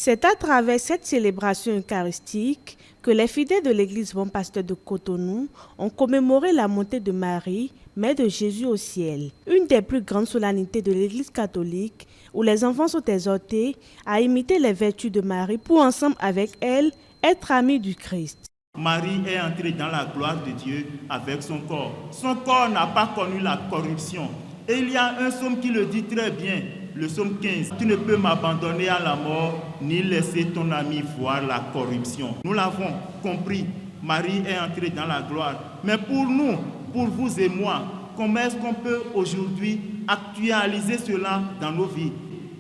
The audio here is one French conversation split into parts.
C'est à travers cette célébration eucharistique que les fidèles de l'église Bon Pasteur de Cotonou ont commémoré la montée de Marie, mère de Jésus au ciel, une des plus grandes solennités de l'église catholique où les enfants sont exhortés à imiter les vertus de Marie pour ensemble avec elle être amis du Christ. Marie est entrée dans la gloire de Dieu avec son corps. Son corps n'a pas connu la corruption. Et il y a un psaume qui le dit très bien, le psaume 15. Tu ne peux m'abandonner à la mort, ni laisser ton ami voir la corruption. Nous l'avons compris, Marie est entrée dans la gloire. Mais pour nous, pour vous et moi, comment est-ce qu'on peut aujourd'hui actualiser cela dans nos vies?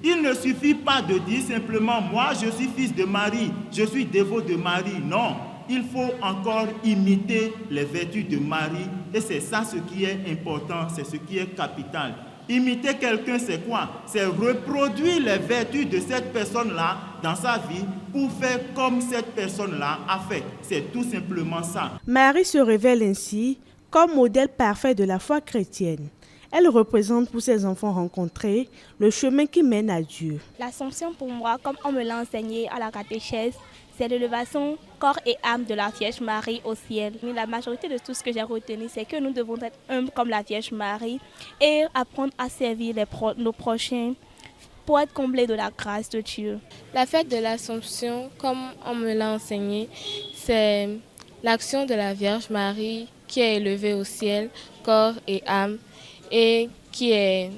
Il ne suffit pas de dire simplement, moi je suis fils de Marie, je suis dévot de Marie. Non. Il faut encore imiter les vertus de Marie et c'est ça ce qui est important, c'est ce qui est capital. Imiter quelqu'un, c'est quoi? C'est reproduire les vertus de cette personne-là dans sa vie pour faire comme cette personne-là a fait. C'est tout simplement ça. Marie se révèle ainsi comme modèle parfait de la foi chrétienne. Elle représente pour ses enfants rencontrés le chemin qui mène à Dieu. L'Assomption pour moi, comme on me l'a enseigné à la catéchèse, c'est l'élévation corps et âme de la Vierge Marie au ciel. La majorité de tout ce que j'ai retenu, c'est que nous devons être humbles comme la Vierge Marie et apprendre à servir nos prochains pour être comblés de la grâce de Dieu. La fête de l'Assomption, comme on me l'a enseigné, c'est l'action de la Vierge Marie qui est élevée au ciel, corps et âme, et qui est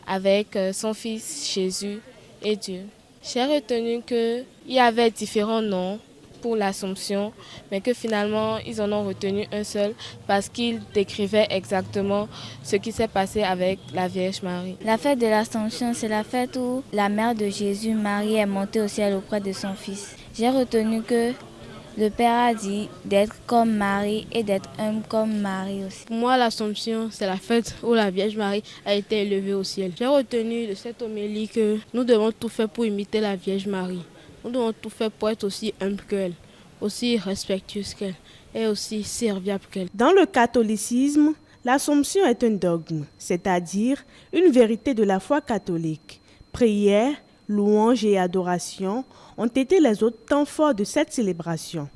avec son Fils Jésus et Dieu. J'ai retenu qu'il y avait différents noms pour l'Assomption, mais que finalement, ils en ont retenu un seul parce qu'il décrivait exactement ce qui s'est passé avec la Vierge Marie. La fête de l'Assomption, c'est la fête où la mère de Jésus, Marie, est montée au ciel auprès de son Fils. J'ai retenu que le Père a dit d'être comme Marie et d'être humble comme Marie aussi. Pour moi, l'Assomption, c'est la fête où la Vierge Marie a été élevée au ciel. J'ai retenu de cette homélie que nous devons tout faire pour imiter la Vierge Marie. Nous devons tout faire pour être aussi humble qu'elle, aussi respectueuse qu'elle et aussi serviable qu'elle. Dans le catholicisme, l'Assomption est un dogme, c'est-à-dire une vérité de la foi catholique. Prière, louange et adoration ont été les autres temps forts de cette célébration.